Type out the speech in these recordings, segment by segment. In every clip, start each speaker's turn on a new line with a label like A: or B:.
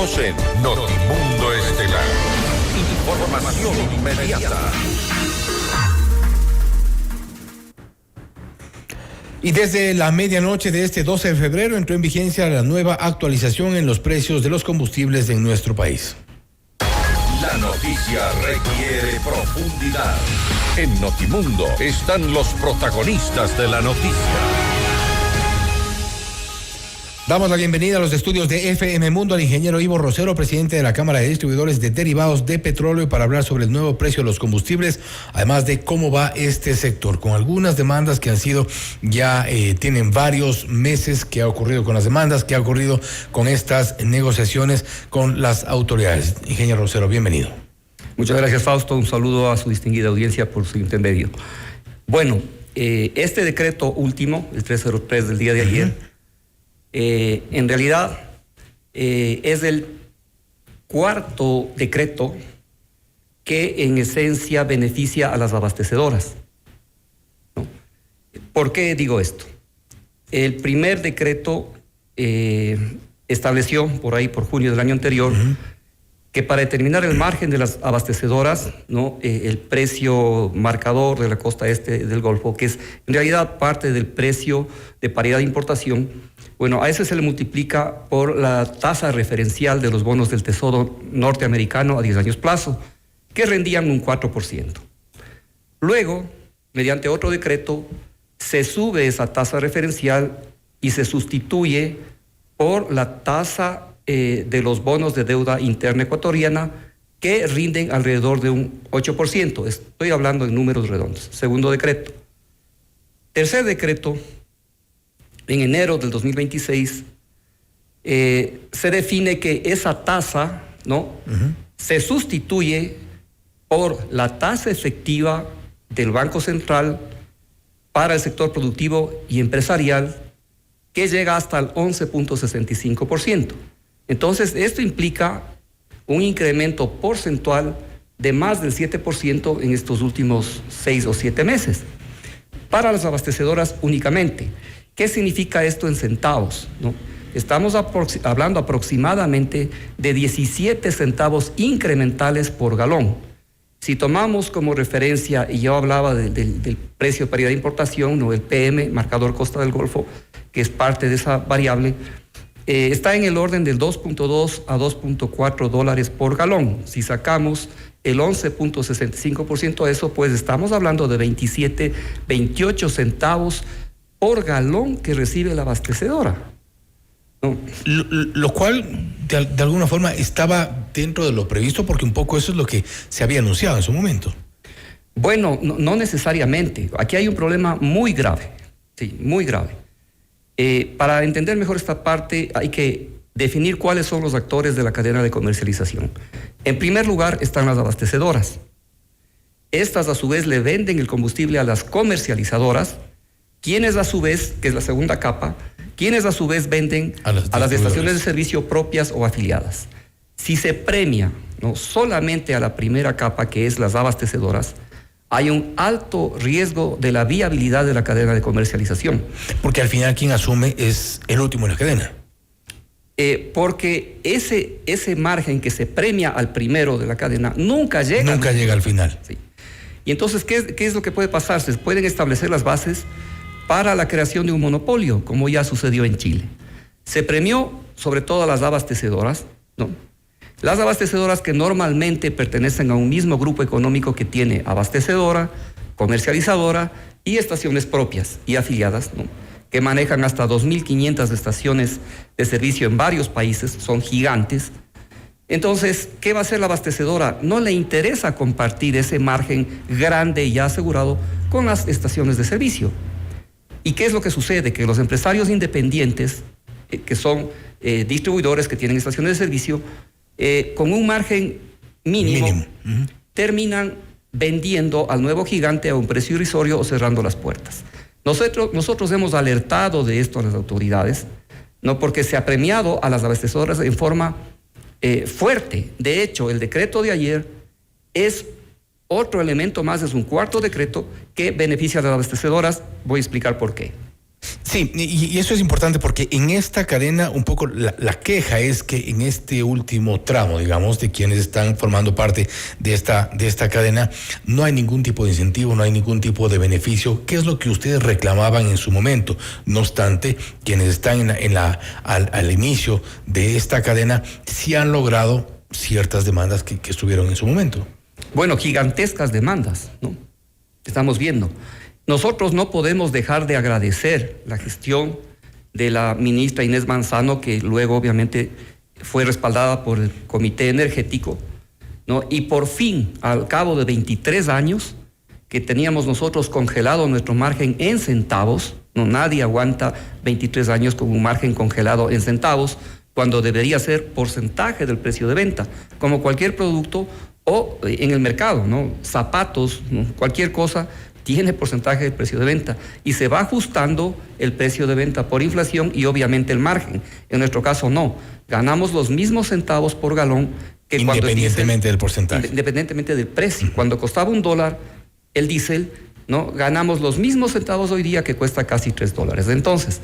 A: Estamos en Notimundo Estelar. Información inmediata.
B: Y desde la medianoche de este 12 de febrero entró en vigencia la nueva actualización en los precios de los combustibles en nuestro país.
A: La noticia requiere profundidad. En Notimundo están los protagonistas de la noticia.
B: Damos la bienvenida a los estudios de FM Mundo al ingeniero Ivo Rosero, presidente de la Cámara de Distribuidores de Derivados de Petróleo, para hablar sobre el nuevo precio de los combustibles, además de cómo va este sector, con algunas demandas que han sido tienen varios meses que ha ocurrido con las demandas, que ha ocurrido con estas negociaciones con las autoridades. Ingeniero Rosero, bienvenido.
C: Muchas gracias, Fausto. Un saludo a su distinguida audiencia por su intermedio. Bueno, este decreto último, el 303 del día de ayer, en realidad es el cuarto decreto que en esencia beneficia a las abastecedoras, ¿no? ¿Por qué digo esto? El primer decreto estableció por junio del año anterior, que para determinar el margen de las abastecedoras, ¿no? El precio marcador de la costa este del Golfo, que es en realidad parte del precio de paridad de importación, bueno, a ese se le multiplica por la tasa referencial de los bonos del Tesoro norteamericano a 10 años plazo, que rendían un 4%. Luego, mediante otro decreto, se sube esa tasa referencial y se sustituye por la tasa de los bonos de deuda interna ecuatoriana, que rinden alrededor de un 8%. Estoy hablando en números redondos. Segundo decreto. Tercer decreto, en enero del 2026, se define que esa tasa, ¿no? Se sustituye por la tasa efectiva del Banco Central para el sector productivo y empresarial, que llega hasta el 11.65%. Entonces, esto implica un incremento porcentual de más del 7% en estos últimos 6 o 7 meses. Para las abastecedoras únicamente. ¿Qué significa esto en centavos, no? Estamos hablando aproximadamente de 17 centavos incrementales por galón. Si tomamos como referencia, y yo hablaba del precio de paridad de importación, ¿no? El PM, marcador Costa del Golfo, que es parte de esa variable, está en el orden del 2.2 a 2.4 dólares por galón. Si sacamos el 11.65% de eso, pues estamos hablando de 28 centavos por galón que recibe la abastecedora, ¿no?
B: Lo cual, de alguna forma, estaba dentro de lo previsto, porque un poco eso es lo que se había anunciado en su momento.
C: Bueno, no necesariamente. Aquí hay un problema muy grave, sí, muy grave. Para entender mejor esta parte, hay que definir cuáles son los actores de la cadena de comercialización. En primer lugar están las abastecedoras. Estas, a su vez, le venden el combustible a las comercializadoras, quienes a su vez, que es la segunda capa, quienes a su vez venden a las estaciones de servicio propias o afiliadas. Si se premia, ¿no?, solamente a la primera capa, que es las abastecedoras, hay un alto riesgo de la viabilidad de la cadena de comercialización.
B: Porque al final quien asume es el último en la cadena.
C: Porque ese margen que se premia al primero de la cadena nunca llega
B: al final.
C: Sí. Y entonces, ¿qué es lo que puede pasar? Se pueden establecer las bases para la creación de un monopolio, como ya sucedió en Chile. Se premió sobre todo a las abastecedoras, ¿no? Las abastecedoras que normalmente pertenecen a un mismo grupo económico que tiene abastecedora, comercializadora y estaciones propias y afiliadas, ¿no?, que manejan hasta 2.500 estaciones de servicio en varios países, son gigantes. Entonces, ¿qué va a hacer la abastecedora? No le interesa compartir ese margen grande y ya asegurado con las estaciones de servicio. ¿Y qué es lo que sucede? Que los empresarios independientes, que son distribuidores que tienen estaciones de servicio, con un margen mínimo. Terminan vendiendo al nuevo gigante a un precio irrisorio o cerrando las puertas. Nosotros hemos alertado de esto a las autoridades, ¿no?, porque se ha premiado a las abastecedoras en forma fuerte. De hecho, el decreto de ayer es otro elemento más, es un cuarto decreto que beneficia a las abastecedoras. Voy a explicar por qué.
B: Sí, y eso es importante porque en esta cadena un poco la queja es que en este último tramo, digamos, de quienes están formando parte de esta cadena, no hay ningún tipo de incentivo, no hay ningún tipo de beneficio, que es lo que ustedes reclamaban en su momento. No obstante, quienes están al inicio de esta cadena sí han logrado ciertas demandas que estuvieron en su momento.
C: Bueno, gigantescas demandas, ¿no? Estamos viendo. Nosotros no podemos dejar de agradecer la gestión de la ministra Inés Manzano, que luego obviamente fue respaldada por el Comité Energético, ¿no? Y por fin, al cabo de 23 años, que teníamos nosotros congelado nuestro margen en centavos, no, nadie aguanta 23 años con un margen congelado en centavos, cuando debería ser porcentaje del precio de venta, como cualquier producto o en el mercado, ¿no? Zapatos, ¿no? Cualquier cosa tiene porcentaje del precio de venta y se va ajustando el precio de venta por inflación y obviamente el margen. En nuestro caso no, ganamos los mismos centavos por galón que
B: independientemente del porcentaje.
C: Independientemente del precio. Cuando costaba $1 el diésel, ¿no? Ganamos los mismos centavos hoy día que cuesta casi $3. Entonces,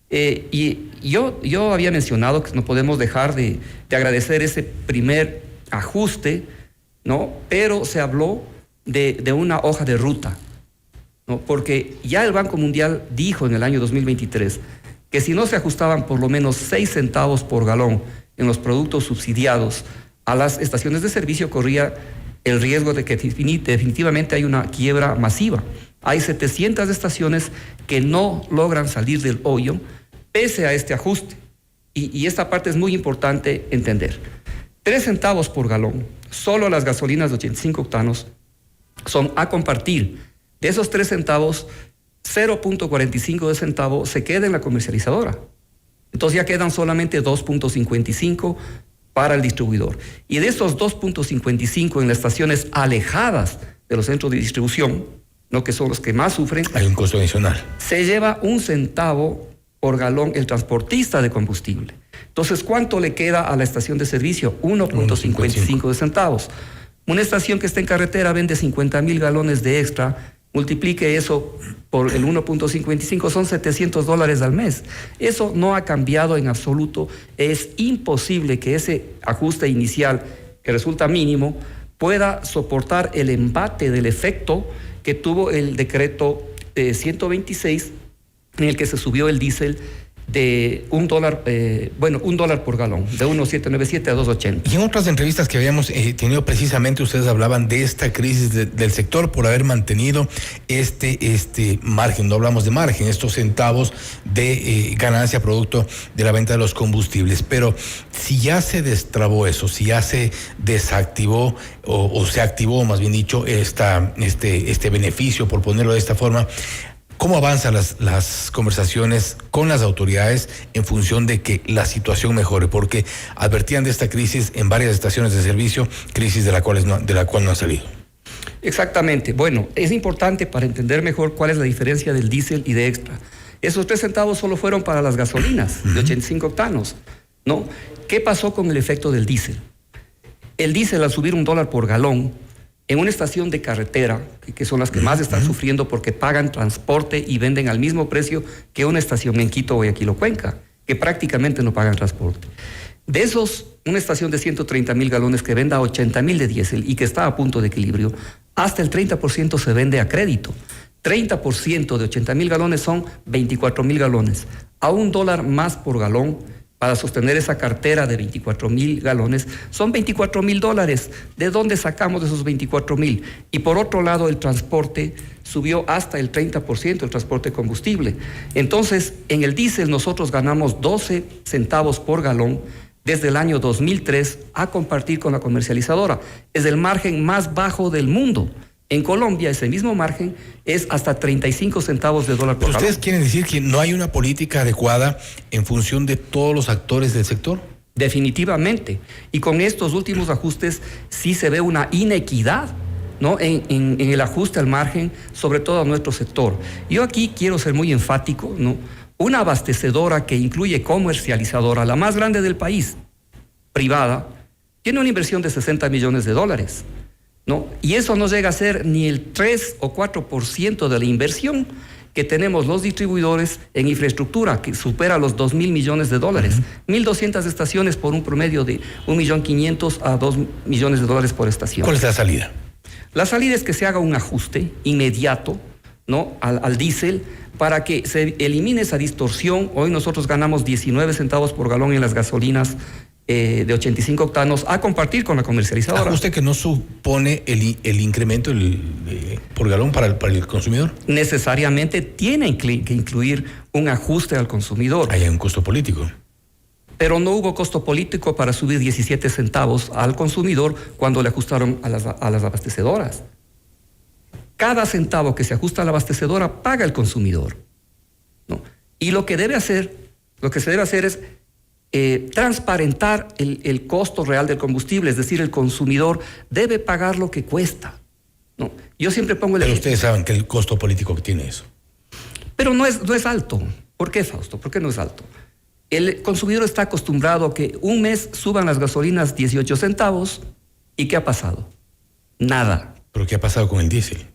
C: y yo había mencionado que no podemos dejar de agradecer ese primer ajuste, ¿no? Pero se habló de una hoja de ruta, ¿no? Porque ya el Banco Mundial dijo en el año 2023 que si no se ajustaban por lo menos 6 centavos por galón en los productos subsidiados a las estaciones de servicio, corría el riesgo de que definitivamente hay una quiebra masiva. Hay 700 estaciones que no logran salir del hoyo pese a este ajuste. Y esta parte es muy importante entender. 3 centavos por galón, solo las gasolinas de 85 octanos son a compartir. De esos 3 centavos, 0.45 de centavo se queda en la comercializadora. Entonces ya quedan solamente 2.55 para el distribuidor. Y de esos 2.55 en las estaciones alejadas de los centros de distribución, ¿no? Que son los que más sufren,
B: hay un costo adicional.
C: Se lleva 1 centavo por galón el transportista de combustible. Entonces, ¿cuánto le queda a la estación de servicio? 1.55 de centavos. Una estación que está en carretera vende 50,000 galones de extra, multiplique eso por el 1.55, son $700 al mes. Eso no ha cambiado en absoluto. Es imposible que ese ajuste inicial, que resulta mínimo, pueda soportar el embate del efecto que tuvo el decreto 126, en el que se subió el diésel de $1 por galón, de 1.797 a 2.80.
B: Y en otras entrevistas que habíamos tenido precisamente, ustedes hablaban de esta crisis del sector por haber mantenido este margen, no hablamos de margen, estos centavos de ganancia producto de la venta de los combustibles. Pero si ya se destrabó eso, si ya se desactivó o se activó, más bien dicho, este beneficio, por ponerlo de esta forma, ¿cómo avanzan las conversaciones con las autoridades en función de que la situación mejore? Porque advertían de esta crisis en varias estaciones de servicio, crisis de la cual no han salido.
C: Exactamente. Bueno, es importante para entender mejor cuál es la diferencia del diésel y de extra. Esos 3 centavos solo fueron para las gasolinas de 85 octanos, ¿no? ¿Qué pasó con el efecto del diésel? El diésel, al subir $1 por galón, en una estación de carretera, que son las que más están sufriendo porque pagan transporte y venden al mismo precio que una estación en Quito, Guayaquil o Cuenca, que prácticamente no pagan transporte. De esos, una estación de 130,000 galones que venda 80,000 de diésel y que está a punto de equilibrio, hasta el 30% se vende a crédito. 30% de 80,000 galones son 24,000 galones. A $1 más por galón, para sostener esa cartera de 24,000 galones, son $24,000. ¿De dónde sacamos esos 24,000? Y por otro lado, el transporte subió hasta el 30%, el transporte de combustible. Entonces, en el diésel nosotros ganamos 12 centavos por galón desde el año 2003 a compartir con la comercializadora. Es el margen más bajo del mundo. En Colombia, ese mismo margen es hasta 35 centavos de dólar por galón.
B: ¿Ustedes quieren decir que no hay una política adecuada en función de todos los actores del sector?
C: Definitivamente. Y con estos últimos ajustes sí se ve una inequidad, ¿no? En el ajuste al margen, sobre todo a nuestro sector. Yo aquí quiero ser muy enfático, ¿no? Una abastecedora que incluye comercializadora, la más grande del país, privada, tiene una inversión de $60 millones, ¿no? Y eso no llega a ser ni el 3 o 4% de la inversión que tenemos los distribuidores en infraestructura que supera los 2.000 millones de dólares. 1.200 estaciones por un promedio de 1.500.000 a 2 millones de dólares por estación.
B: ¿Cuál es la salida?
C: La salida es que se haga un ajuste inmediato, ¿no?, al diésel, para que se elimine esa distorsión. Hoy nosotros ganamos 19 centavos por galón en las gasolinas de 85 octanos a compartir con la comercializadora.
B: ¿Ajuste que no supone el incremento por galón para el consumidor?
C: Necesariamente tiene que incluir un ajuste al consumidor.
B: Hay un costo político.
C: Pero no hubo costo político para subir 17 centavos al consumidor cuando le ajustaron a las abastecedoras. Cada centavo que se ajusta a la abastecedora paga el consumidor, ¿no? Y lo que se debe hacer es transparentar el costo real del combustible, es decir, el consumidor debe pagar lo que cuesta, ¿no? Yo siempre pongo el
B: Pero
C: ejemplo.
B: ustedes saben que el costo político que tiene eso.
C: Pero no es alto. ¿Por qué, Fausto? ¿Por qué no es alto? El consumidor está acostumbrado a que un mes suban las gasolinas 18 centavos. ¿Y qué ha pasado? Nada.
B: ¿Pero qué ha pasado con el diésel?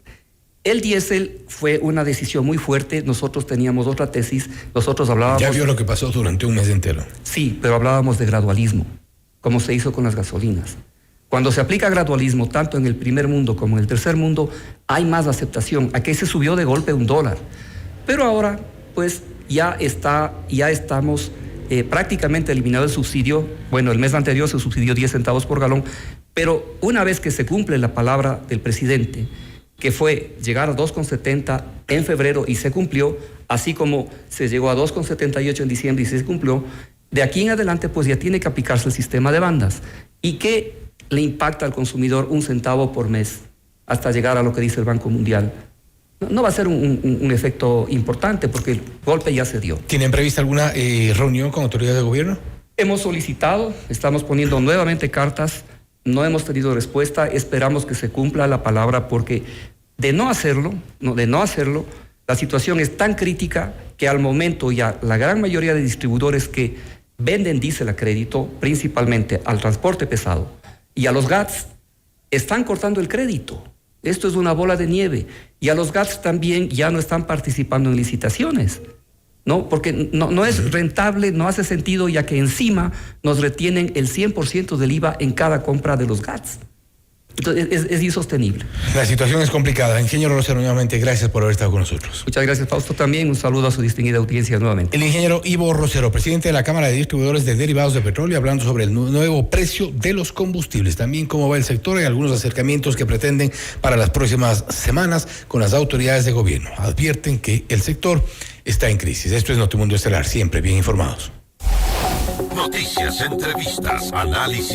C: El diésel fue una decisión muy fuerte. Nosotros teníamos otra tesis. Nosotros hablábamos...
B: Ya vio lo que pasó durante un mes entero.
C: Sí, pero hablábamos de gradualismo, como se hizo con las gasolinas. Cuando se aplica gradualismo, tanto en el primer mundo como en el tercer mundo, hay más aceptación. Aquí se subió de golpe $1. Pero ahora, pues, ya estamos prácticamente eliminado el subsidio. Bueno, el mes anterior se subsidió 10 centavos por galón, pero una vez que se cumple la palabra del presidente, que fue llegar a 2,70 en febrero y se cumplió, así como se llegó a 2,78 en diciembre y se cumplió, de aquí en adelante pues ya tiene que aplicarse el sistema de bandas. ¿Y qué le impacta al consumidor 1 centavo por mes hasta llegar a lo que dice el Banco Mundial? No va a ser un efecto importante porque el golpe ya se dio.
B: ¿Tienen prevista alguna reunión con autoridades de gobierno?
C: Hemos solicitado, estamos poniendo nuevamente cartas, no hemos tenido respuesta, esperamos que se cumpla la palabra porque de no hacerlo, la situación es tan crítica que al momento ya la gran mayoría de distribuidores que venden diésel a crédito, principalmente al transporte pesado y a los GATS, están cortando el crédito. Esto es una bola de nieve. Y a los GATS también ya no están participando en licitaciones, ¿no? Porque no es rentable, no hace sentido, ya que encima nos retienen el 100% del IVA en cada compra de los GATS. Entonces es insostenible.
B: La situación es complicada. Ingeniero Rosero, nuevamente, gracias por haber estado con nosotros.
C: Muchas gracias, Fausto. También un saludo a su distinguida audiencia nuevamente.
B: El ingeniero Ivo Rosero, presidente de la Cámara de Distribuidores de Derivados de Petróleo, hablando sobre el nuevo precio de los combustibles. También cómo va el sector y algunos acercamientos que pretenden para las próximas semanas con las autoridades de gobierno. Advierten que el sector está en crisis. Esto es Notimundo Estelar, siempre bien informados.
A: Noticias, entrevistas, análisis